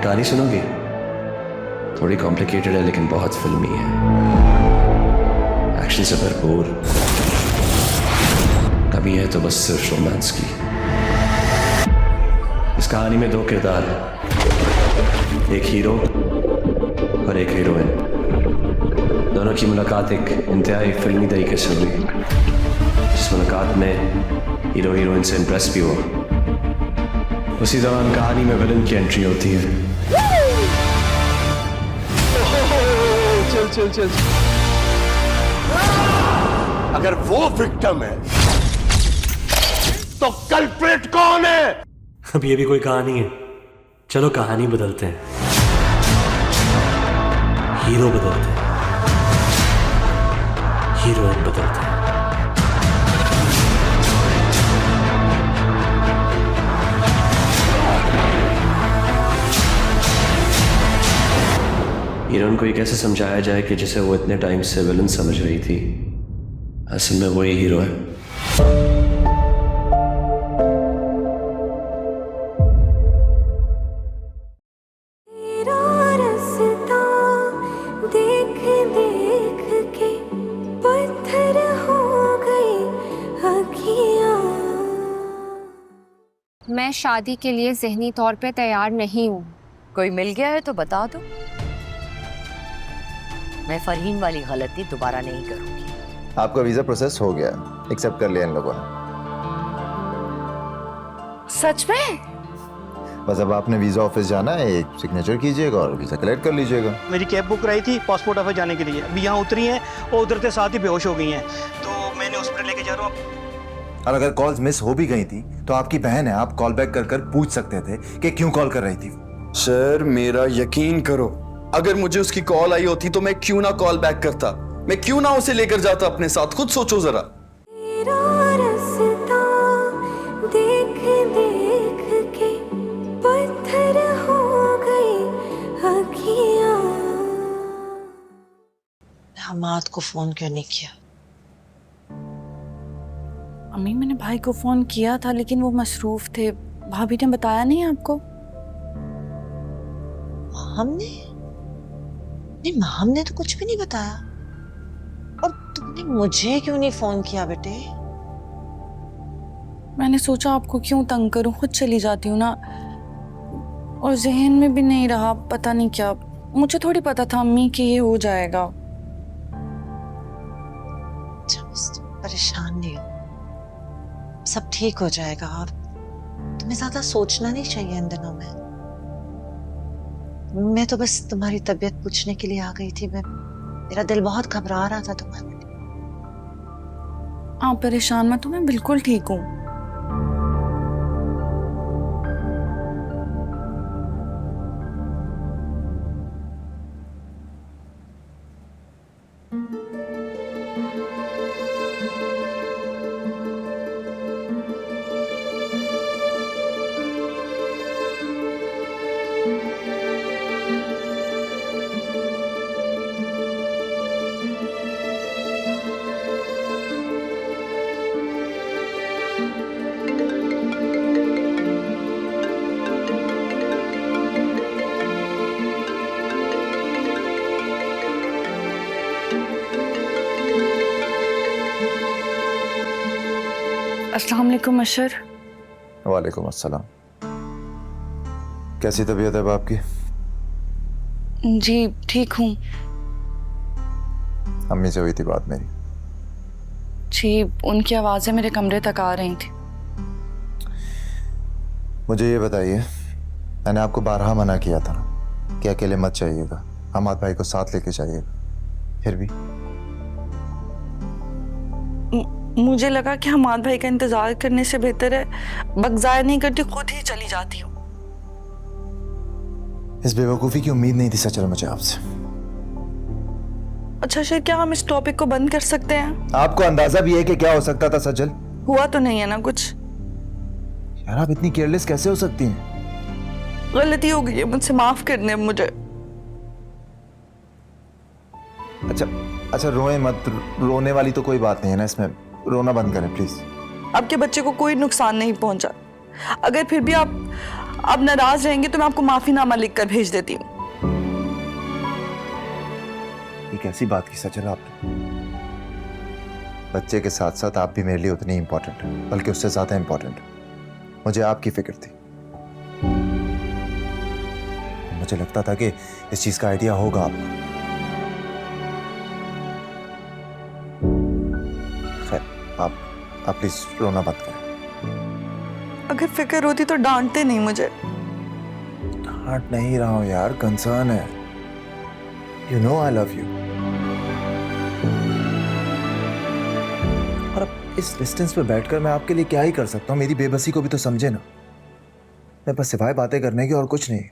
कहानी सुनोगे? थोड़ी कॉम्प्लिकेटेड है लेकिन बहुत फिल्मी है, एक्शन से भरपूर। कमी है तो बस सिर्फ रोमांस की। इस कहानी में दो किरदार हैं, एक हीरो और एक हीरोइन। दोनों की मुलाकात एक इंतहाई फिल्मी तरीके से हुई, जिस मुलाकात में हीरो हीरोइन से इम्प्रेस भी हुआ। उसी दौरान कहानी में विलन की एंट्री होती है। चल चल चल। अगर वो विक्टिम है तो कल्प्रिट कौन है? अब ये भी कोई कहानी है? चलो कहानी बदलते हैं, हीरो बदलते हैं, हीरोइन बदलते हैं। हीरोइन को ये कैसे समझाया जाए कि जिसे वो इतने टाइम से विलन समझ रही थी, असल में वही हीरो है। मैं शादी के लिए ज़हनी तौर पे तैयार नहीं हूँ। कोई मिल गया है तो बता दो, मैं फरहीन वाली गलती दोबारा नहीं करूंगी। आपका वीजा प्रोसेस हो गया, एक्सेप्ट कर लिया इन लोगों ने। सच में? बस अब आपने वीजा ऑफिस जाना है, एक सिग्नेचर कीजिएगा और वीजा कलेक्ट कर लीजिएगा। मेरी कैब बुक कराई थी पासपोर्ट ऑफिस जाने के लिए, अभी यहाँ उतरी हैं और उतरते साथ ही बेहोश हो गई हैं, तो मैंने हॉस्पिटल लेके जा रहा हूँ। और अगर कॉल्स मिस हो भी गई थी तो आपकी बहन है, आप कॉल बैक कर कर पूछ सकते थे कि क्यों कॉल कर रही थी। सर मेरा यकीन करो, अगर मुझे उसकी कॉल आई होती तो मैं क्यों ना कॉल बैक करता, मैं क्यों ना उसे लेकर जाता अपने साथ। खुद सोचो जरा। देख देख के पत्थर हो गई अखियां। हमाद को फोन क्यों नहीं किया? अम्मी मैंने भाई को फोन किया था लेकिन वो मसरूफ थे। भाभी ने बताया नहीं आपको? हमने तो कुछ भी नहीं बताया। और तुमने मुझे क्यों नहीं फोन किया बेटे? मैंने सोचा आपको क्यों तंग करूं, खुद चली जाती हूँ ना। और जहन में भी नहीं रहा, पता नहीं क्या। मुझे थोड़ी पता था अम्मी कि ये हो जाएगा। परेशान नहीं हो, सब ठीक हो जाएगा। और तुम्हें ज्यादा सोचना नहीं चाहिए इन दिनों में। मैं तो बस तुम्हारी तबीयत पूछने के लिए आ गई थी। मेरा दिल बहुत घबरा रहा था तुम्हारे लिए। आप परेशान मत हो, मैं बिल्कुल ठीक हूँ। अस्सलाम वालेकुम अशर। वालेकुम अस्सलाम। कैसी तबीयत है आपकी? जी ठीक हूँ। अम्मी से हुई थी बात मेरी? जी, उनकी आवाज़ें मेरे कमरे तक आ रही थी। मुझे ये बताइए, मैंने आपको बारहा मना किया था कि अकेले मत जाइएगा, हमाद भाई को साथ लेके जाइएगा, फिर भी मुझे लगा कि हमाद भाई का इंतजार करने से बेहतर है वक्त ज़ाया नहीं करती, खुद ही चली जाती हूँ। इस बेवकूफ़ी की उम्मीद नहीं थी सचल मुझे आपसे। अच्छा सर, क्या हम इस टॉपिक को बंद कर सकते हैं? आपको अंदाजा भी है कि क्या हो सकता था सचल? हुआ तो नहीं है ना कुछ? यार आप इतनी केयरलेस कैसे हो सकती हैं? गलती हो गई है मुझसे, माफ कर दें मुझे। अच्छा रोए मत, रोने वाली तो कोई बात नहीं है ना इसमें, रोना बंद करें प्लीज। आपके बच्चे को कोई नुकसान नहीं पहुंचा, अगर फिर भी आप आप नाराज रहेंगे तो मैं आपको माफीनामा लिखकर भेज देती हूँ। ये कैसी बात की सचल आपने? बच्चे के साथ साथ आप भी मेरे लिए उतनी इंपॉर्टेंट है, बल्कि उससे ज्यादा इंपॉर्टेंट। मुझे आपकी फिक्र थी। मुझे लगता था कि इस चीज का आइडिया होगा आपको। खैर, आप प्लीज रोना मत करें। अगर फिक्र होती तो डांटते नहीं मुझे। डांट नहीं रहा हूं यार, कंसर्न है। You know I love you. और अब इस डिस्टेंस पे बैठकर मैं आपके लिए क्या ही कर सकता हूँ? मेरी बेबसी को भी तो समझे ना। मैं बस सिवाय बातें करने की और कुछ नहीं।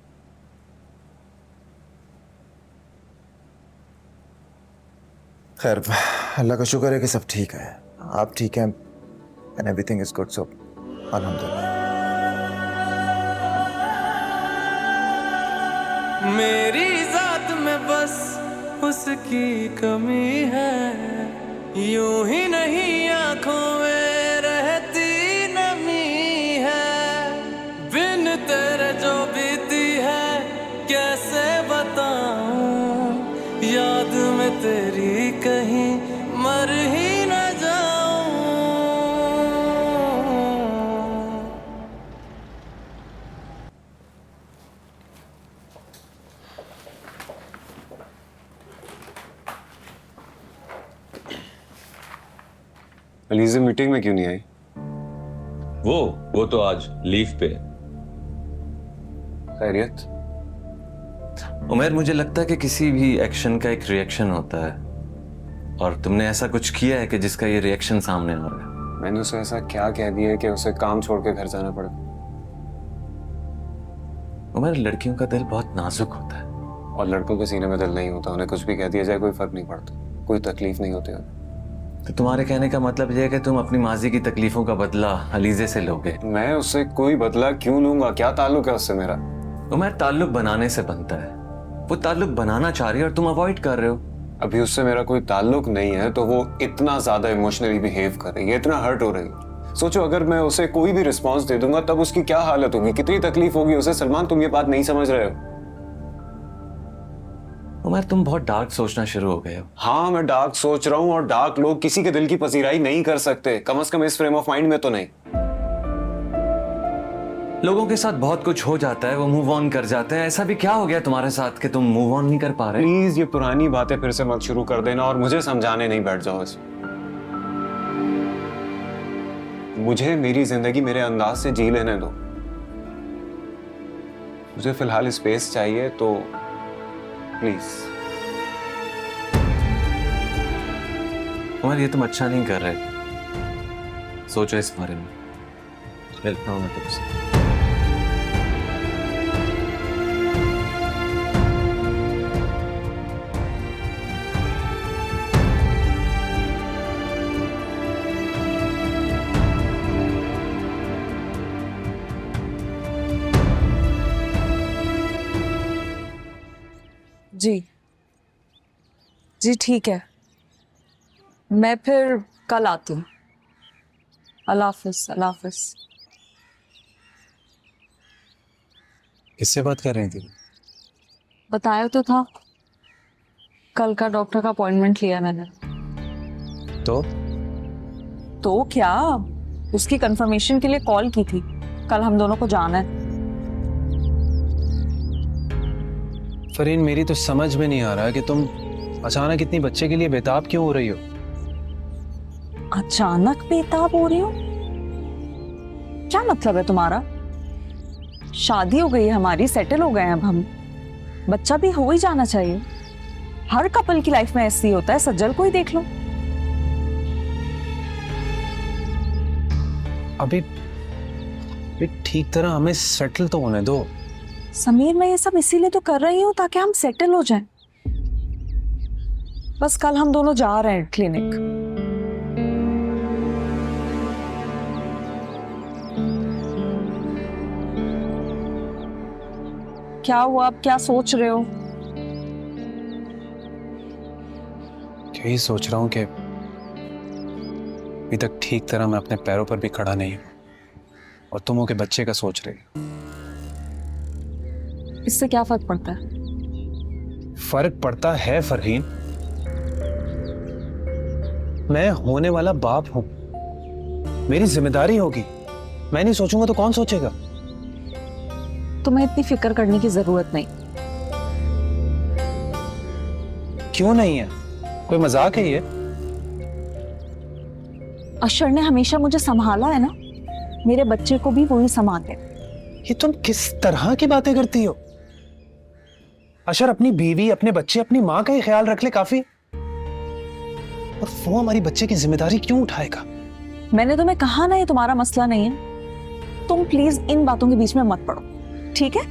खैर, अल्लाह का शुक्र है कि सब ठीक है। आप ठीक हैं एंड एवरीथिंग इज गुड, सो अल्हम्दुलिल्लाह। मेरी जात में बस उसकी कमी है, यूं ही नहीं आंखों में रहती नमी है, बिन तेरे जो बीती है कैसे बताऊं, याद में तेरी कहीं मर ही न जाऊं। अलीज़ा मीटिंग में क्यों नहीं आई? वो तो आज लीव पे। खैरियत? उमर, मुझे लगता है कि किसी भी एक्शन का एक रिएक्शन होता है, और तुमने ऐसा कुछ किया है कि जिसका ये रिएक्शन सामने आ रहा है। मैंने उसे ऐसा क्या कह दिया है कि उसे काम छोड़ के घर जाना पड़ा? उमर, लड़कियों का दिल बहुत नाजुक होता है। और लड़कों के सीने में दिल नहीं होता, उन्हें कुछ भी कह दिया जाए कोई फर्क नहीं पड़ता, कोई तकलीफ नहीं होती उन्हें। तो तुम्हारे कहने का मतलब यह है कि तुम अपनी माजी की तकलीफों का बदला अलीज़े से लोगे? मैं उससे कोई बदला क्यों लूंगा? क्या ताल्लुक है उससे मेरा? उमर, ताल्लुक बनाने से बनता है। वो ताल्लुक बनाना चाह रही है और तुम अवॉइड कर रहे हो। अभी उससे मेरा कोई ताल्लुक नहीं है तो वो इतना ज्यादा इमोशनली बिहेव कर रही है, इतना हर्ट हो रही है। सोचो, अगर मैं उसे कोई भी रिस्पॉन्स दे दूंगा तब उसकी क्या हालत होगी, कितनी तकलीफ होगी उसे। सलमान, तुम ये बात नहीं समझ रहे हो। उमर, तुम बहुत डार्क सोचना शुरू हो गए हो। हाँ, मैं डार्क सोच रहा हूँ, और डार्क लोग किसी के दिल की पसीराई नहीं कर सकते, कम से कम इस फ्रेम ऑफ माइंड में तो नहीं। लोगों के साथ बहुत कुछ हो जाता है, वो मूव ऑन कर जाते हैं। ऐसा भी क्या हो गया तुम्हारे साथ कि तुम मूव ऑन नहीं कर पा रहे? प्लीज ये पुरानी बातें फिर से मत शुरू कर देना, और मुझे समझाने नहीं बैठ जाओ इस। मुझे मेरी जिंदगी मेरे अंदाज से जी लेने दो। मुझे फिलहाल स्पेस चाहिए, तो प्लीज। उमर, ये तुम अच्छा नहीं कर रहे। सोचो इस बारे में। मिलता हूं मैं तुमसे। जी ठीक है, मैं फिर कल आती हूँ। अल्लाह हाफिज। अल्लाह हाफिज। किससे बात कर रही थी? बताया तो था, कल का डॉक्टर का अपॉइंटमेंट लिया मैंने। तो क्या, उसकी कंफर्मेशन के लिए कॉल की थी। कल हम दोनों को जाना है। फरीन, मेरी तो समझ में नहीं आ रहा कि तुम अचानक इतनी बच्चे के लिए बेताब क्यों हो रही हो? अचानक बेताब हो रही हो? क्या मतलब है तुम्हारा? शादी हो गई है हमारी, सेटल हो गए हैं अब हम, बच्चा भी हो ही जाना चाहिए। हर कपल की लाइफ में ऐसे ही होता है, सज्जल को ही देख लो। अभी ठीक तरह हमें सेटल तो होने दो। समीर, मैं ये सब इसीलिए तो कर रही हूँ ताकि हम सेटल हो जाएं। बस कल हम दोनों जा रहे हैं क्लिनिक। क्या हुआ, आप क्या सोच रहे हो? यही सोच रहा हूँ कि अभी तक ठीक तरह मैं अपने पैरों पर भी खड़ा नहीं हूँ, और तुम हो के बच्चे का सोच रही हो। इससे क्या फर्क पड़ता है? फर्क पड़ता है फरहीन। मैं होने वाला बाप हूं, मेरी जिम्मेदारी होगी। मैं नहीं सोचूंगा तो कौन सोचेगा? तुम्हें इतनी फिक्र करने की जरूरत नहीं। क्यों नहीं है? कोई मजाक है ये? अशर ने हमेशा मुझे संभाला है ना, मेरे बच्चे को भी वही संभाले। ये तुम किस तरह की बातें करती हो? अशर अपनी बीवी, अपने बच्चे, अपनी माँ का ही ख्याल रख ले काफी। और वो हमारी बच्चे की जिम्मेदारी क्यों उठाएगा? मैंने तुम्हें कहा ना ये तुम्हारा मसला नहीं है। तुम प्लीज इन बातों के बीच में मत पड़ो, ठीक है?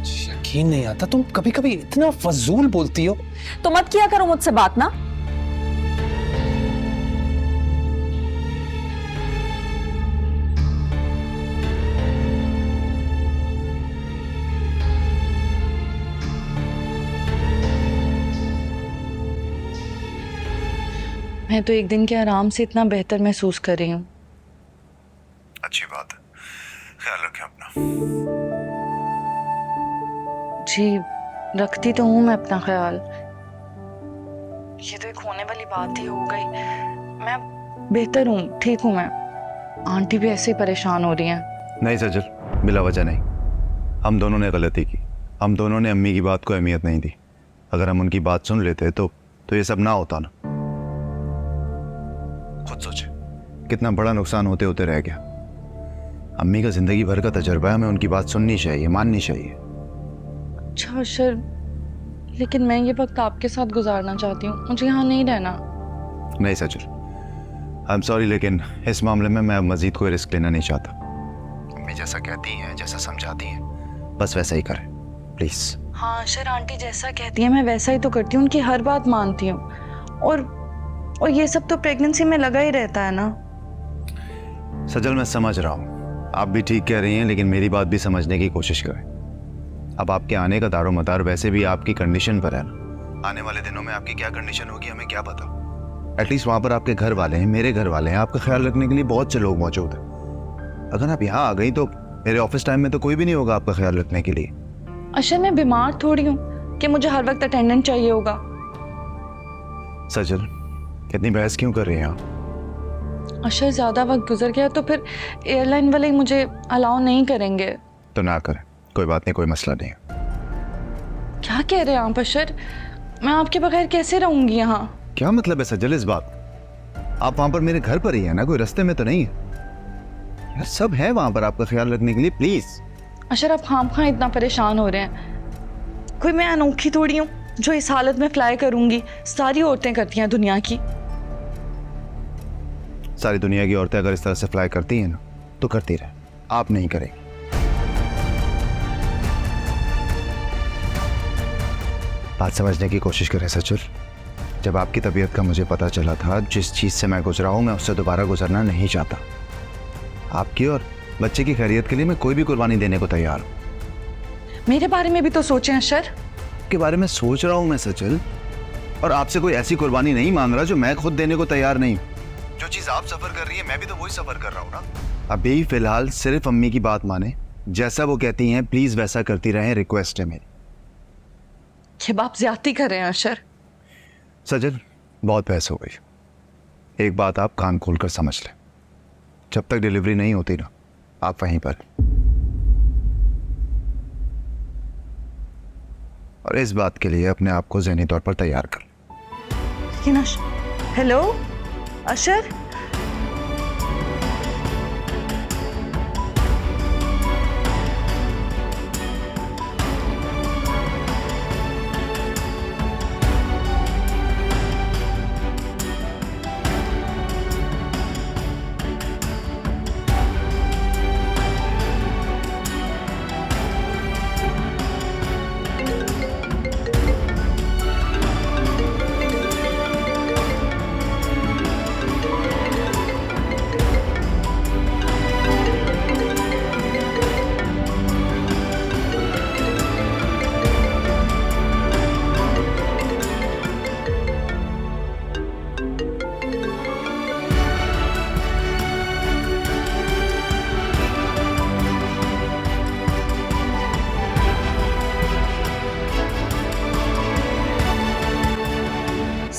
यकीन नहीं आता, तुम कभी कभी इतना फजूल बोलती हो। तो मत किया करो मुझसे बात ना। मैं तो एक दिन के आराम से इतना बेहतर महसूस कर रही हूँ। अच्छी बात है, ख्याल रखें अपना। जी रखती तो हूँ मैं अपना ख्याल। ये तो एक होने वाली बात ही हो गई। मैं बेहतर हूँ, ठीक हूँ मैं। आंटी भी ऐसे ही परेशान हो रही हैं। नहीं सजल, बिला वजह नहीं। हम दोनों ने गलती की। हम दोनों ने अम्मी की बात को अहमियत नहीं दी। अगर हम उनकी बात सुन लेते तो ये सब ना होता ना। खुद सोचे कितना बड़ा नुकसान होते होते रह गया। अम्मी का जिंदगी भर का तजर्बा है, हमें उनकी बात सुननी चाहिए, माननी चाहिए। अच्छा अशर, लेकिन मैं ये वक्त आपके साथ गुजारना चाहती हूँ, मुझे यहाँ नहीं रहना। नहीं सजल, आई एम सॉरी, लेकिन इस मामले में मैं मजीद कोई रिस्क लेना नहीं चाहता। अम्मी जैसा कहती हैं, जैसा समझाती हैं, बस वैसा ही करें प्लीज। हाँ अशर, आंटी जैसा कहती है मैं वैसा ही तो करती हूँ, उनकी हर बात मानती हूँ। और ये सब तो प्रेगनेंसी में लगा ही रहता है ना। सजल मैं समझ रहा हूँ, आप भी ठीक कह रही हैं, लेकिन मेरी बात भी समझने की कोशिश करें। अब आपके आने का दारो मदार वैसे भी आपकी कंडीशन पर है ना। आने वाले दिनों में आपकी क्या कंडीशन होगी हमें क्या पता। एटलीस्ट वहाँ पर आपके घर वाले हैं, मेरे घर वाले हैं, आपका ख्याल रखने के लिए बहुत से लोग मौजूद हैं। अगर आप यहाँ आ गई तो मेरे ऑफिस टाइम में तो कोई भी नहीं होगा आपका ख्याल रखने के लिए। अशर मैं बीमार थोड़ी हूँ कि मुझे हर वक्त अटेंडेंट चाहिए होगा। सजल इतनी बहस क्यों कर रही हैं आप? अशर ज्यादा वक्त गुजर गया तो फिर एयरलाइन वाले मुझे अलाउ नहीं करेंगे। तो ना करें, कोई बात नहीं, कोई मसला नहीं है। क्या कह रहे हैं आप अशर? मैं आपके बगैर कैसे रहूंगी यहाँ? क्या मतलब है सजल इस बात? आप वहां पर मेरे घर पर ही है ना, कोई रास्ते में तो नहीं है? यार सब है वहां पर आपका ख्याल रखने के लिए, प्लीज। अशर आप खामखा इतना परेशान हो रहे हैं। कोई मैं अनोखी थोड़ी हूँ जो इस हालत में फ्लाई करूंगी। सारी औरतें करती हैं दुनिया की। सारी दुनिया की औरतें अगर इस तरह से फ्लाई करती हैं ना तो करती रहे, आप नहीं करेंगे। बात समझने की कोशिश करें सचुर। जब आपकी तबीयत का मुझे पता चला था, जिस चीज से मैं गुजरा हूं मैं उससे दोबारा गुजरना नहीं चाहता। आपकी और बच्चे की खैरियत के लिए मैं कोई भी कुर्बानी देने को तैयार हूं। मेरे बारे में भी तो सोचें अशर। के बारे में सोच रहा हूं मैं सचल, और आपसे कोई ऐसी कुर्बानी नहीं मांग रहा जो मैं खुद देने को तैयार नहीं हूं। जो चीज आप सफर कर रही है मैं भी तो वही सफर कर रहा हूं ना। अभी फिलहाल सिर्फ अम्मी की बात माने, जैसा वो कहती हैं प्लीज वैसा करती रहें, रिक्वेस्ट है मेरी। ये बाप ज्यादती कर रहे हैं अशर। सजल बहुत बहस हो गई। एक बात आप कान खोलकर समझ लें, जब तक डिलीवरी नहीं होती ना आप वहीं पर, और इस बात के लिए अपने आप को ज़हनी तौर पर तैयार कर। लेकिन हेलो अशर,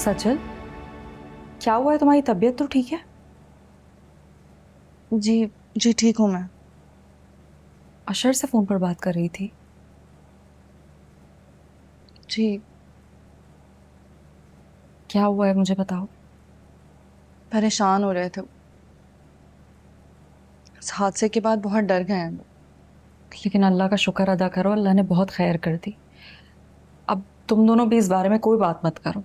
सचल, क्या हुआ है? तुम्हारी तबीयत तो ठीक है? जी जी ठीक हूँ मैं। अशर से फोन पर बात कर रही थी। जी। क्या हुआ है मुझे बताओ। परेशान हो रहे थे, इस हादसे के बाद बहुत डर गए हैं। लेकिन अल्लाह का शुक्र अदा करो, अल्लाह ने बहुत खैर कर दी। अब तुम दोनों भी इस बारे में कोई बात मत करो।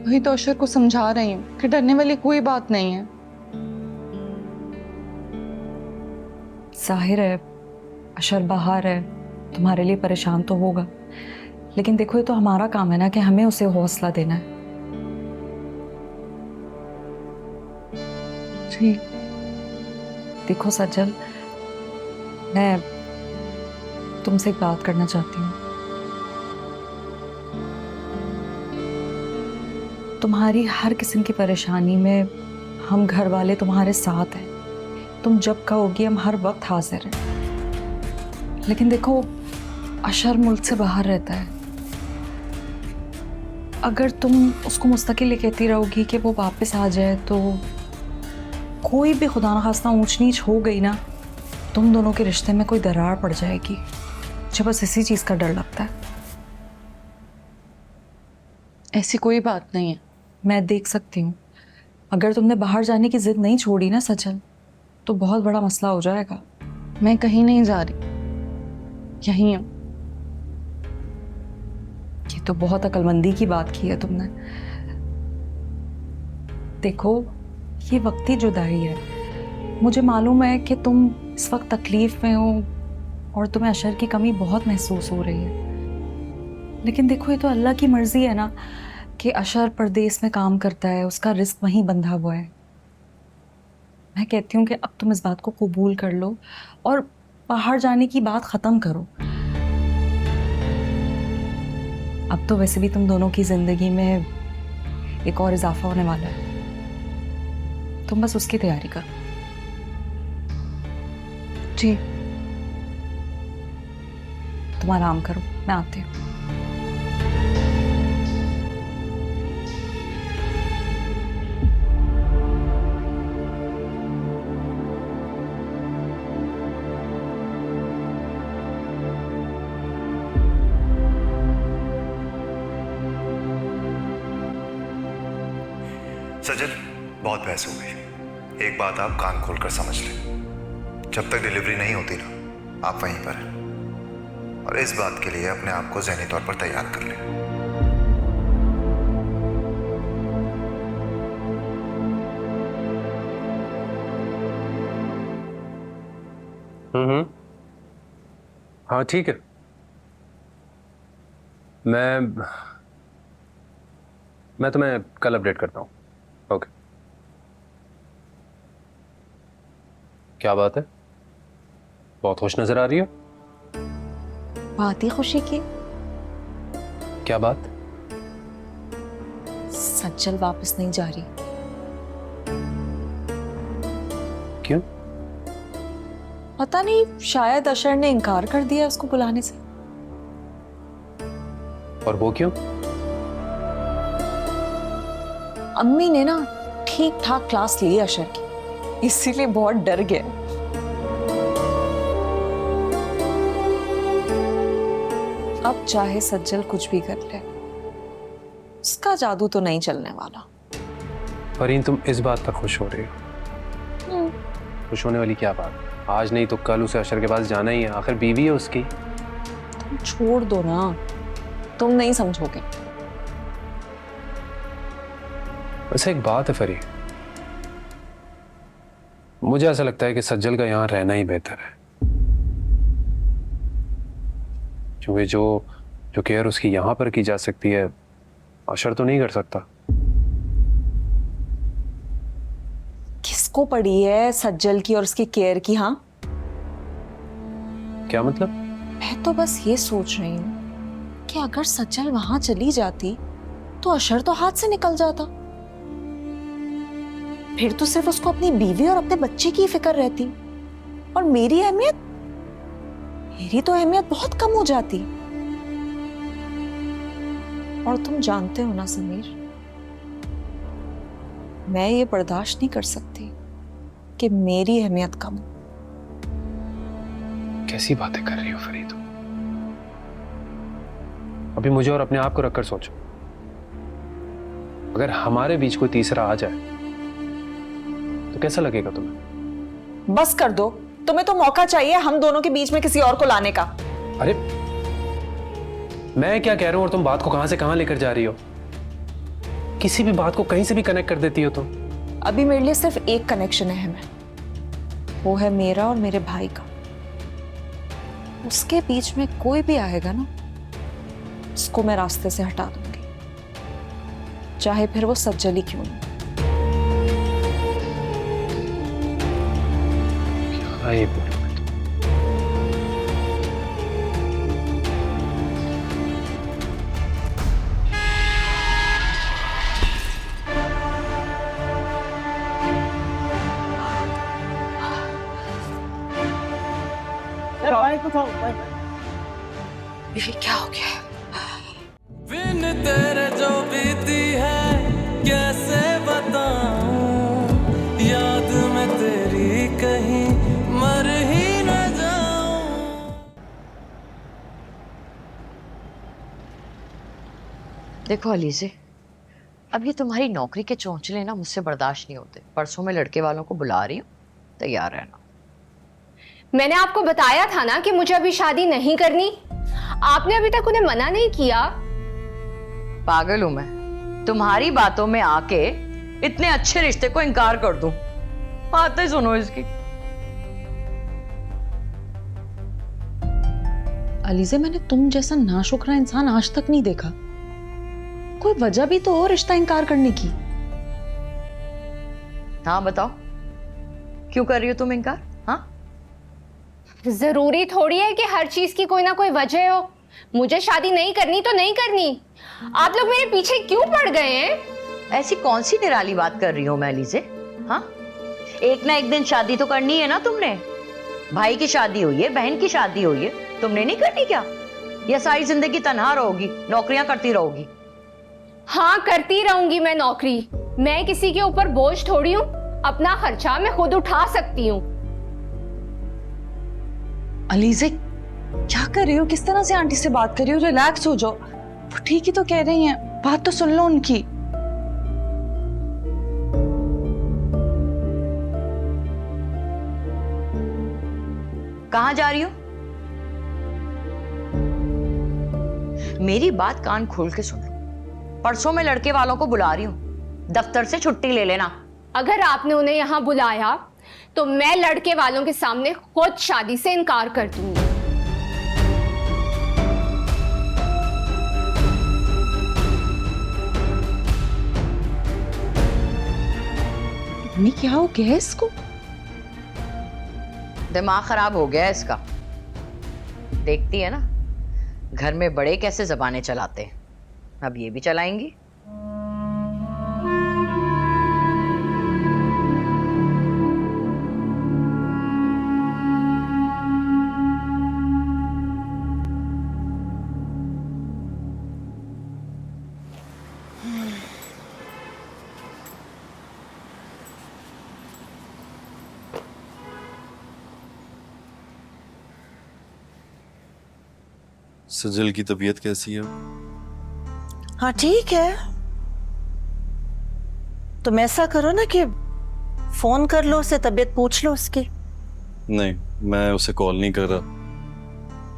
वही तो अशर को समझा रही हूँ कि डरने वाली कोई बात नहीं है। जाहिर है अशर बाहर है, तुम्हारे लिए परेशान तो होगा, लेकिन देखो ये तो हमारा काम है ना कि हमें उसे हौसला देना है। ठीक। देखो सज्जल, मैं तुमसे एक बात करना चाहती हूँ। तुम्हारी हर किस्म की परेशानी में हम घर वाले तुम्हारे साथ हैं। तुम जब कहोगी हम हर वक्त हाजिर हैं। लेकिन देखो अशर मुल्क से बाहर रहता है। अगर तुम उसको मुस्तकिल ये कहती रहोगी कि वो वापस आ जाए तो कोई भी खुदा न खास्ता ऊंच नीच हो गई ना, तुम दोनों के रिश्ते में कोई दरार पड़ जाएगी। मुझे बस इसी चीज का डर लगता है। ऐसी कोई बात नहीं है। मैं देख सकती हूँ, अगर तुमने बाहर जाने की जिद नहीं छोड़ी ना सचल, तो बहुत बड़ा मसला हो जाएगा। मैं कहीं नहीं जा रही, यहीं हूँ। ये तो बहुत अक्लमंदी की बात की है तुमने। देखो ये वक्ती जुदाई है। मुझे मालूम है कि तुम इस वक्त तकलीफ में हो और तुम्हें अशर की कमी बहुत महसूस हो रही है, लेकिन देखो ये तो अल्लाह की मर्जी है ना कि अशर परदेस में काम करता है, उसका रिस्क वहीं बंधा हुआ है। मैं कहती हूँ कि अब तुम इस बात को कबूल कर लो और बाहर जाने की बात ख़त्म करो। अब तो वैसे भी तुम दोनों की ज़िंदगी में एक और इजाफा होने वाला है, तुम बस उसकी तैयारी करो। जी। तुम आराम करो, मैं आती हूँ। सजल, बहुत बहस हो गई। एक बात आप कान खोलकर समझ लें, जब तक डिलीवरी नहीं होती ना, आप वहीं पर हैं। और इस बात के लिए अपने आप को ज़हनी तौर पर तैयार कर लें। हाँ ठीक है, मैं तुम्हें कल अपडेट करता हूँ। ओके। क्या बात है, बहुत खुश नजर आ रही हो। बात ही खुशी की। क्या बात? सज्जल वापस नहीं जा रही। क्यों? पता नहीं, शायद अशर ने इनकार कर दिया उसको बुलाने से। और वो क्यों? अम्मी ने ना ठीक ठाक क्लास ली अशर की, इसीलिए बहुत डर गए। अब चाहे सज्जल कुछ भी कर ले, उसका जादू तो नहीं चलने वाला। फरीन, तुम इस बात पर खुश हो रही हो? खुश होने वाली क्या बात? आज नहीं तो कल उसे अशर के पास जाना ही है, आखिर बीवी है उसकी। तुम छोड़ दो ना, तुम नहीं समझोगे। वैसे एक बात है फरी, मुझे ऐसा लगता है कि सज्जल का यहाँ रहना ही बेहतर है, क्योंकि जो केयर उसकी यहाँ पर की जा सकती है अशर तो नहीं कर सकता। किसको पड़ी है सज्जल की और उसकी केयर की? हाँ, क्या मतलब? मैं तो बस ये सोच रही हूँ कि अगर सज्जल वहां चली जाती तो अशर तो हाथ से निकल जाता। फिर तो सिर्फ उसको अपनी बीवी और अपने बच्चे की फिक्र रहती, और मेरी तो अहमियत बहुत कम हो जाती। और तुम जानते हो ना समीर, मैं ये बर्दाश्त नहीं कर सकती कि मेरी अहमियत कम हो। कैसी बातें कर रही हो फरीद? अभी मुझे और अपने आप को रखकर सोचो, अगर हमारे बीच कोई तीसरा आ जाए तो कैसा लगेगा तुम्हें? बस कर दो, तुम्हें तो मौका चाहिए हम दोनों के बीच में किसी और को लाने का। अरे मैं क्या कह रहा हूं और तुम बात को कहां से कहां लेकर जा रही हो? किसी भी बात को कहीं से भी कनेक्ट कर देती हो तुम। अभी मेरे लिए सिर्फ एक कनेक्शन है, वो है मेरा और मेरे भाई का। उसके बीच में कोई भी आएगा ना, उसको मैं रास्ते से हटा दूंगी, चाहे फिर वो सज्जल ही क्यों नहीं। क्या ये बोलूं? ये क्या हो गया? बिन तेरे जो बीती है कैसे बताऊं, याद में तेरी कहीं मर ही न जाऊं। देखो अलीज़े, अब ये तुम्हारी नौकरी के चौंचले ना मुझसे बर्दाश्त नहीं होते। परसों मैं लड़के वालों को बुला रही हूँ, तैयार रहना। मैंने आपको बताया था ना कि मुझे अभी शादी नहीं करनी। आपने अभी तक उन्हें मना नहीं किया। पागल हूं मैं तुम्हारी बातों में आके इतने अच्छे रिश्ते को इनकार कर दूं? बातें सुनो इसकी। अलीज़े, मैंने तुम जैसा नाशुक्रा इंसान आज तक नहीं देखा। कोई वजह भी तो हो रिश्ता इनकार करने की। हाँ बताओ, क्यों कर रही हो तुम इनकार? हाँ, जरूरी थोड़ी है कि हर चीज की कोई ना कोई वजह हो। मुझे शादी नहीं करनी तो नहीं करनी। आप लोग मेरे पीछे क्यों पड़ गए हैं? ऐसी कौन सी निराली बात कर रही हो मैं अलीज़े? हाँ, एक ना एक दिन शादी तो करनी है ना तुमने। भाई की शादी हुई है, बहन की शादी हुई है, तुमने नहीं करनी क्या? या सारी जिंदगी तन्हा रहोगी, नौकरियां करती रहोगी? हाँ, करती रहूंगी मैं नौकरी। मैं किसी के ऊपर बोझ थोड़ी हूँ। अपना खर्चा मैं खुद उठा सकती हूँ। अलीज़े, क्या कर रही हो? किस तरह से आंटी से बात कर रही हो? रिलैक्स हो जाओ, वो ठीक ही तो कह रही हैं, बात तो सुन लो उनकी। कहां जा रही हो? मेरी बात कान खोल के सुन लो। परसों मैं लड़के वालों को बुला रही हूँ, दफ्तर से छुट्टी ले लेना। अगर आपने उन्हें यहाँ बुलाया तो मैं लड़के वालों के सामने खुद शादी से इनकार कर दूंगी। मम्मी, क्या हो गया है इसको? दिमाग खराब हो गया है इसका। देखती है ना घर में बड़े कैसे जबानें चलाते हैं, अब ये भी चलाएंगी। सजल की तबीयत कैसी है? हाँ ठीक है। तुम ऐसा करो ना कि फोन कर लो उसे, तबीयत पूछ लो उसकी। नहीं, मैं उसे कॉल नहीं कर रहा।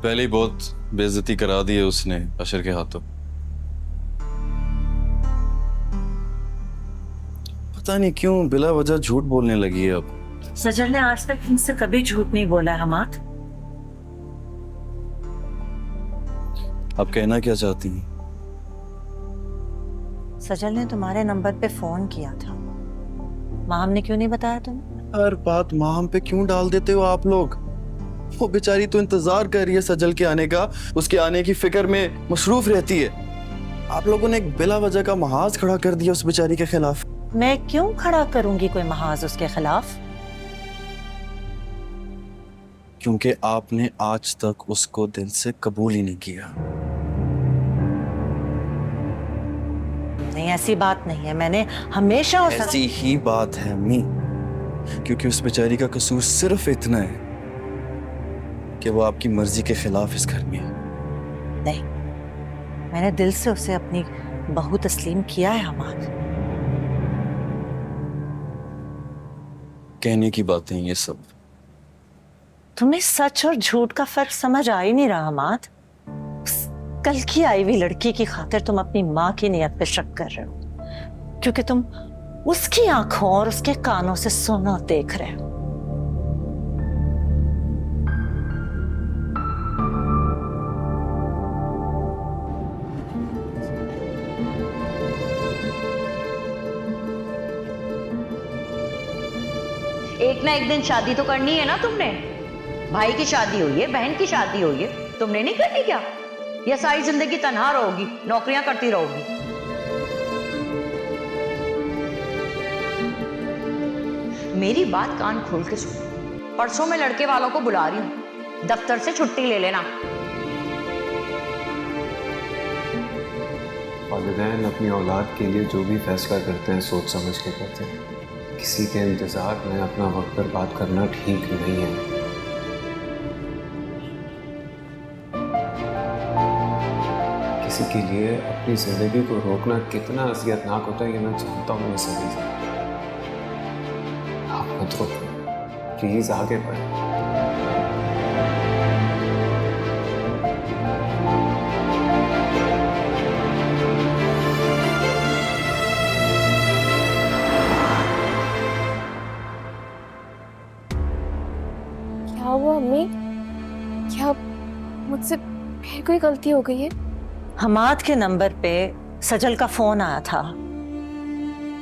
पहले ही बहुत बेइज्जती करा दी है उसने अशर के हाथों। पता नहीं क्यों बिला वजह झूठ बोलने लगी है अब। सजल ने आज तक तुमसे कभी झूठ नहीं बोला है हमाद। आप कहना क्या चाहती हैं? सजल ने तुम्हारे नंबर पे फोन किया था, माम ने क्यों नहीं बताया तुम्हें? हर बात माम पे क्यों डाल देते हो आप लोग? वो बेचारी तो इंतजार कर रही है सजल के आने का, उसके आने की फिक्र में मसरूफ रहती है। आप लोगों ने एक बिला वजह का महाज खड़ा कर दिया उस बेचारी के खिलाफ। मैं क्यों खड़ा करूंगी कोई महाज उसके खिलाफ? क्योंकि आपने आज तक उसको दिल से कबूल ही नहीं किया। ऐसी बात नहीं है, मैंने हमेशा ऐसी ही बात है अम्मी, क्योंकि उस बेचारी का कसूर सिर्फ इतना है कि वो आपकी मर्जी के खिलाफ इस घर में है। नहीं, मैंने दिल से उसे अपनी बहू तस्लीम किया है हमाद। कहने की बातें ये सब। तुम्हें सच और झूठ का फर्क समझ आ ही नहीं रहा हमाद। कल की आई हुई लड़की की खातिर तुम अपनी माँ की नियत पे शक कर रहे हो, क्योंकि तुम उसकी आंखों और उसके कानों से सुनो देख रहे हो। एक ना एक दिन शादी तो करनी है ना तुमने। भाई की शादी हुई है, बहन की शादी हुई है, तुमने नहीं करनी क्या? या सारी जिंदगी तन्हा रहोगी, नौकरियां करती रहोगी? मेरी बात कान खोल के सुनो। परसों मैं लड़के वालों को बुला रही हूं, दफ्तर से छुट्टी ले लेना। वालिदैन अपनी औलाद के लिए जो भी फैसला करते हैं सोच समझ के करते हैं। किसी के इंतजार में अपना वक्त बर्बाद करना ठीक नहीं है। किसी के लिए अपनी जिंदगी को रोकना कितना अज़ियतनाक होता है ये मैं जानता हूँ। मैं सभी से आप मत रोको, प्लीज आगे बढ़े। क्या हुआ अम्मी? क्या मुझसे फिर कोई गलती हो गई है? हमाद के नंबर पे सजल का फोन आया था,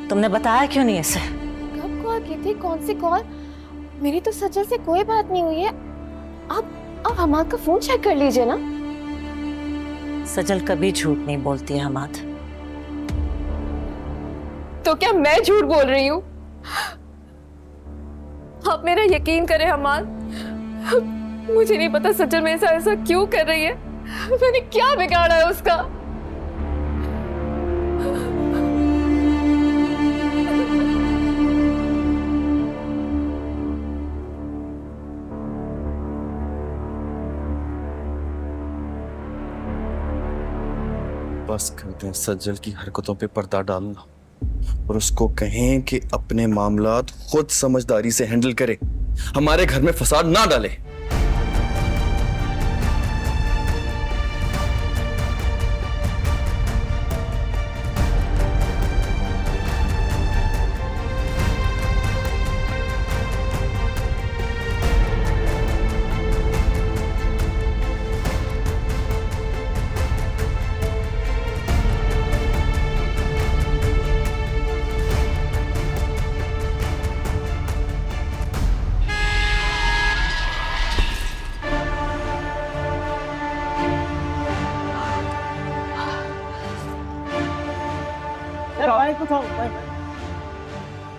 तुमने बताया क्यों नहीं इसे? कब कॉल की थी? कौन सी कॉल? मेरी तो सजल से कोई बात नहीं हुई है। आप हमाद का फोन चेक कर लीजिए ना। सजल कभी झूठ नहीं बोलती है हमाद। तो क्या मैं झूठ बोल रही हूँ? आप मेरा यकीन करें हमाद, मुझे नहीं पता सजल मेरे साथ ऐसा क्यों कर रही है। मैंने क्या बिगाड़ा है उसका? बस करते हैं सज्जल की हरकतों पे पर्दा डालना और उसको कहें कि अपने मामलात खुद समझदारी से हैंडल करे, हमारे घर में फसाद ना डाले।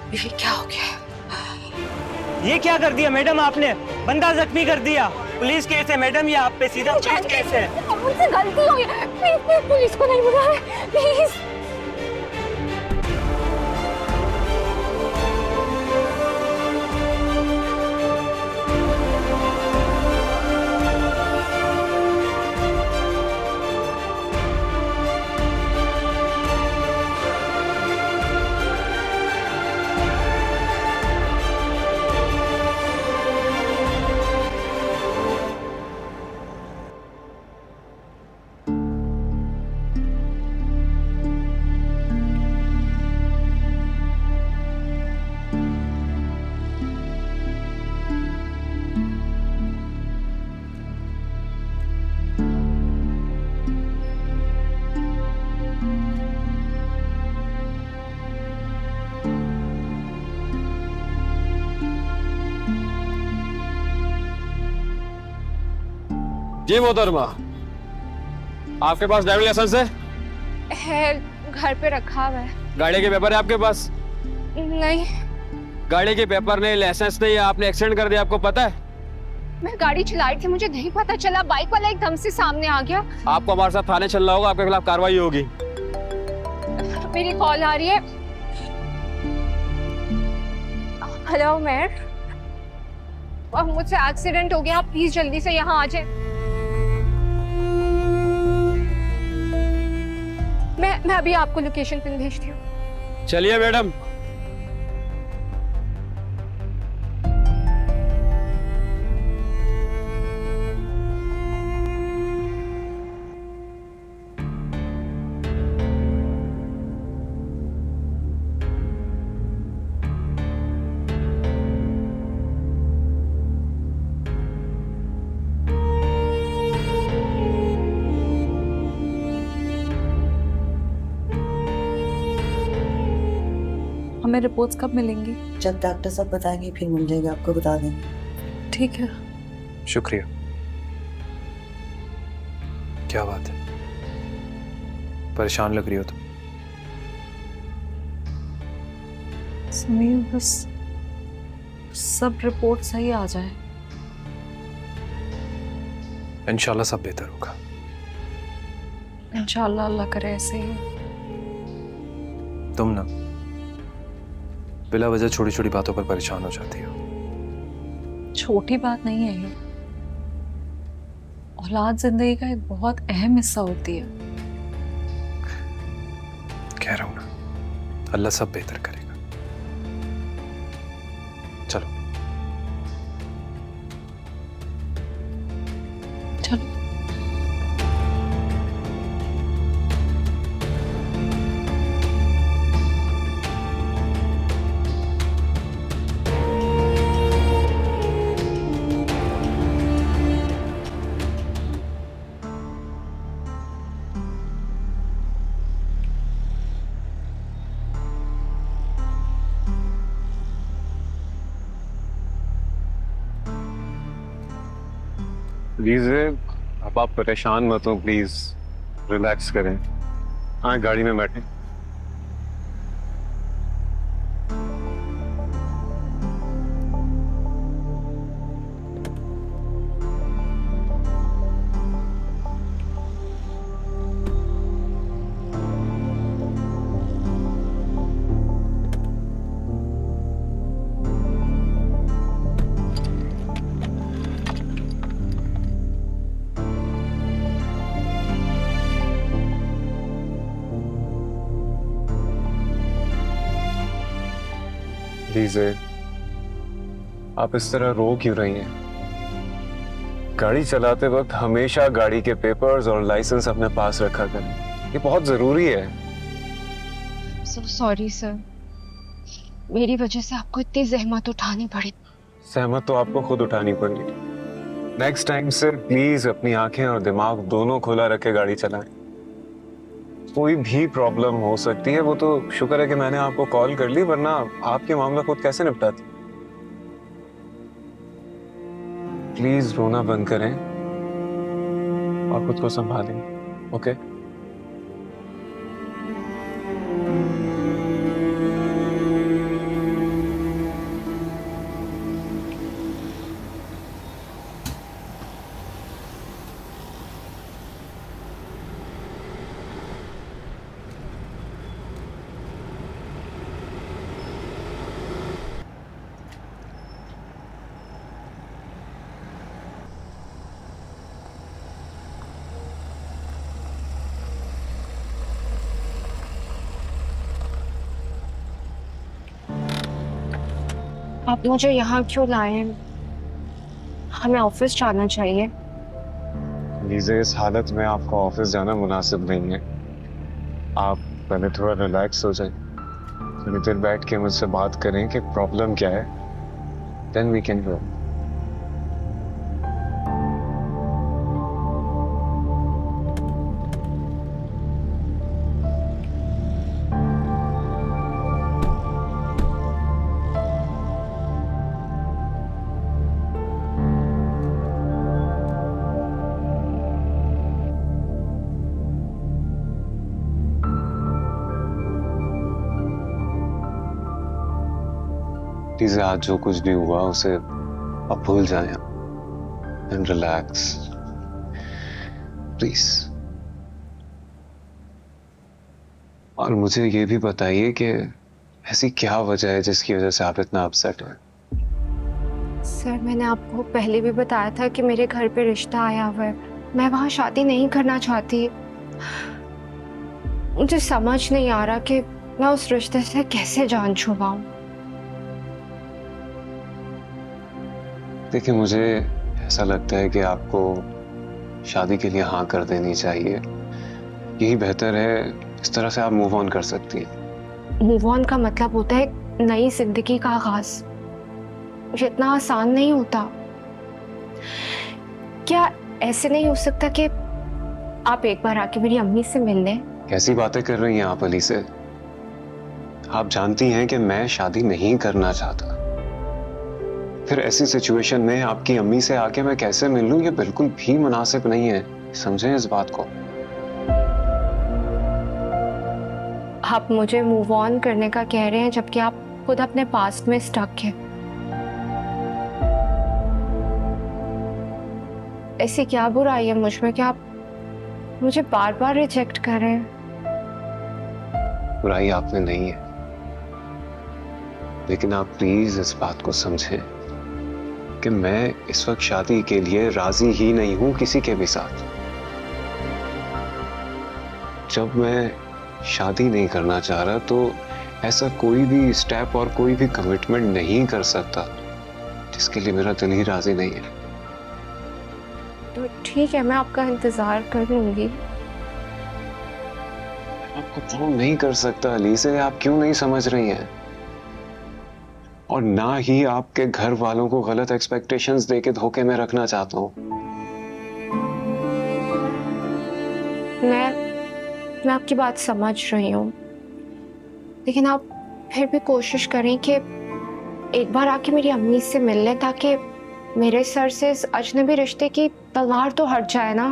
ये क्या हो गया? ये क्या कर दिया मैडम आपने? बंदा जख्मी कर दिया। पुलिस केस है मैडम, ये आप पे सीधा पुलिस केस है। मुझसे गलती हो गई, प्लीज पुलिस को नहीं बुला रहे, प्लीज। जी मोहतरमा, आपके पास ड्राइविंग लाइसेंस है, घर पे रखा हुआ है। गाड़ी के पेपर है आपके पास? नहीं। गाड़ी के पेपर नहीं, लाइसेंस नहीं, आपने एक्सीडेंट कर दिया, आपको पता है? मैं गाड़ी चला रही थी, मुझे नहीं पता चला, बाइक वाला एकदम से सामने आ गया। आपको हमारे साथ थाने चलना होगा, आपके खिलाफ कार्रवाई होगी। मेरी कॉल आ रही है। हेलो मेयर, अब मुझसे एक्सीडेंट हो गया, प्लीज जल्दी से यहाँ आ जाए। मैं अभी आपको लोकेशन पिन भेजती हूँ। चलिए मैडम। हमें रिपोर्ट्स कब मिलेंगी? जब डॉक्टर साहब बताएंगे फिर मिल जाएगा, आपको बता देंगे। ठीक है। शुक्रिया। क्या बात है, परेशान लग रही हो तुम? समीर, बस सब रिपोर्ट सही आ जाए। इंशाल्लाह सब बेहतर होगा। इंशाल्लाह, अल्लाह करे ऐसे ही। तुम ना बिला वजह छोटी छोटी बातों पर परेशान हो जाती हो। छोटी बात नहीं है ये, औलाद जिंदगी का एक बहुत अहम हिस्सा होती है। कह रहा हूं ना, अल्लाह सब बेहतर करेगा। चलो चलो। प्लीज अब आप परेशान मत हो, प्लीज रिलैक्स करें। हाँ, गाड़ी में बैठे। प्लीज आप इस तरह रो क्यों रही हैं? गाड़ी चलाते वक्त हमेशा गाड़ी के पेपर्स और लाइसेंस अपने पास रखा करें, ये बहुत जरूरी है। सॉरी सर, मेरी वजह से आपको इतनी जहमत उठानी पड़ी। सहमत तो आपको खुद उठानी पड़ेगी। नेक्स्ट टाइम से प्लीज अपनी आंखें और दिमाग दोनों खुला रख के गाड़ी चलाएं। कोई भी प्रॉब्लम हो सकती है, वो तो शुक्र है कि मैंने आपको कॉल कर ली, वरना आपके मामला खुद कैसे निपटाती। प्लीज रोना बंद करें और खुद को संभालें, ओके? आप मुझे यहाँ क्यों लाए हैं? हमें ऑफिस जाना चाहिए। लीजिए, इस हालत में आपको ऑफिस जाना मुनासिब नहीं है। आप पहले थोड़ा रिलैक्स हो जाए, थोड़ी देर बैठ के मुझसे बात करें कि प्रॉब्लम क्या है, then we can go. Please आज जो कुछ भी हुआ उसे अब भूल जाएं एंड रिलैक्स प्लीज। और मुझे ये भी बताइए कि ऐसी क्या वजह है जिसकी वजह से आप इतना अपसेट हैं? सर मैंने आपको पहले भी बताया था कि मेरे घर पे रिश्ता आया हुआ है, मैं वहां शादी नहीं करना चाहती। मुझे समझ नहीं आ रहा कि मैं उस रिश्ते से कैसे जान छुड़ाऊं। देखिए, मुझे ऐसा लगता है कि आपको शादी के लिए हाँ कर देनी चाहिए, यही बेहतर है। इस तरह से आप मूव ऑन कर सकती हैं। मूव ऑन का मतलब होता है नई जिंदगी का आगाज, ये इतना आसान नहीं होता। क्या ऐसे नहीं हो सकता कि आप एक बार आके मेरी अम्मी से मिल लें? कैसी बातें कर रही हैं आप अली से? आप जानती हैं कि मैं शादी नहीं करना चाहता। फिर ऐसी सिचुएशन में आपकी अम्मी से आके मैं कैसे मिल लूं, ये बिल्कुल भी मुनासिब नहीं है। समझें इस बात को। आप मुझे मूव ऑन करने का कह रहे हैं जबकि आप खुद अपने पास्ट में स्टक हैं। ऐसी क्या बुराई है मुझ में कि आप मुझे बार बार रिजेक्ट कर रहे हैं? बुराई आप में नहीं है, लेकिन आप प्लीज इस बात को समझें कि मैं इस वक्त शादी के लिए राजी ही नहीं हूं किसी के भी साथ। जब मैं शादी नहीं करना चाह रहा तो ऐसा कोई भी स्टेप और कोई भी कमिटमेंट नहीं कर सकता जिसके लिए मेरा दिल ही राजी नहीं है। तो ठीक है, मैं आपका इंतजार कर लूंगी। आपको फोन नहीं कर सकता अली से, आप क्यों नहीं समझ रही हैं? और ना ही आपके घर वालों को गलत एक्सपेक्टेशंस देके धोखे में रखना चाहता हूं। मैं आपकी बात समझ रही हूँ, लेकिन आप फिर भी कोशिश करें कि एक बार आके मेरी अम्मी से मिल लें ताकि मेरे सर से इस अजनबी रिश्ते की तलवार तो हट जाए ना।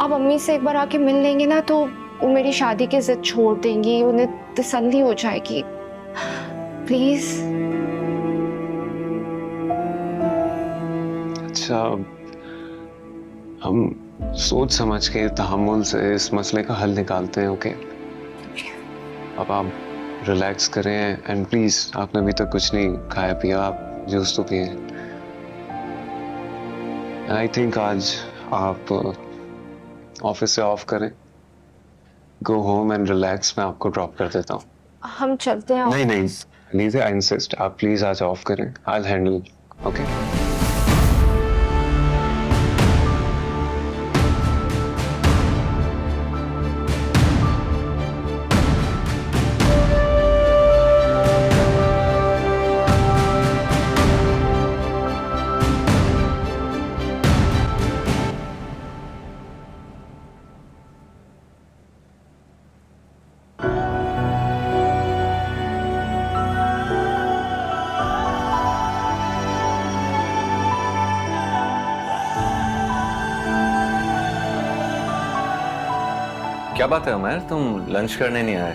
अब अम्मी से एक बार आके मिल लेंगे ना तो वो मेरी शादी की जिद छोड़ देंगी, उन्हें तसल्ली हो जाएगी। प्लीज। अच्छा, हम सोच समझ के तहम्मुल से इस मसले का हल निकालते हैं। ओके, अब आप रिलैक्स करें एंड प्लीज, आपने अभी तक कुछ नहीं खाया पिया, आप जूस तो पिए। आई थिंक आज आप ऑफिस से ऑफ करें, गो होम एंड रिलैक्स। मैं आपको ड्रॉप कर देता हूँ। हम चलते हैं। नहीं नहीं लीजिए, आई इंसिस्ट, आप प्लीज आज ऑफ करें। I will handle. ओके। क्या बात है उमर, तुम लंच करने नहीं आए?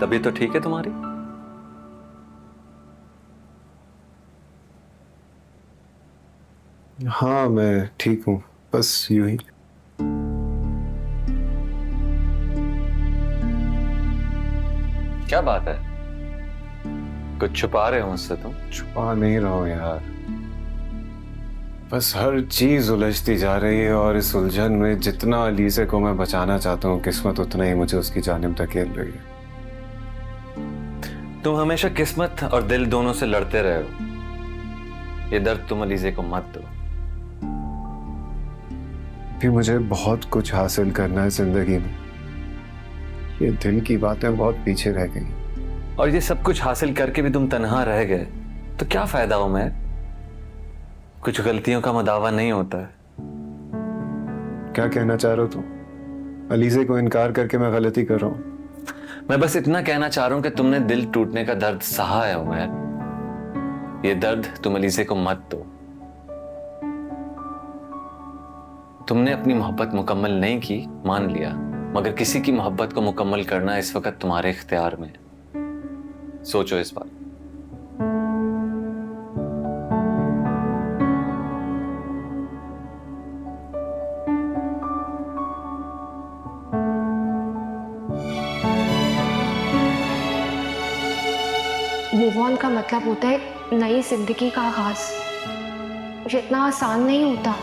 तबीयत तो ठीक है तुम्हारी? हाँ, मैं ठीक हूँ, बस यूं ही। क्या बात है, कुछ छुपा रहे हो मुझसे तुम? छुपा नहीं रहा हूँ यार, बस हर चीज उलझती जा रही है और इस उलझन में जितना अलीसे को मैं बचाना चाहता हूँ, किस्मत उतना ही मुझे उसकी जानिब धकेल रही है। तुम हमेशा किस्मत और दिल दोनों से लड़ते रहे हो। ये दर्द तुम अलीजे को मत दो। भी मुझे बहुत कुछ हासिल करना है जिंदगी में, ये दिल की बातें बहुत पीछे रह गई। और ये सब कुछ हासिल करके भी तुम तन्हा रह गए तो क्या फायदा हो? मैं कुछ गलतियों का मदावा नहीं होता है। क्या कहना चाह रहे हो तुम? अलीजे को इनकार करके मैं गलती कर रहा हूँ? मैं बस इतना कहना चाह रहा हूं कि तुमने दिल टूटने का दर्द सहा है उमर। ये दर्द तुम अलीजे को मत दो। तुमने अपनी मोहब्बत मुकम्मल नहीं की, मान लिया, मगर किसी की मोहब्बत को मुकम्मल करना इस वक्त तुम्हारे इख्तियार में है। सोचो इस बात। मूव ऑन का मतलब होता है नई जिंदगी का आगाज। ये इतना आसान नहीं होता।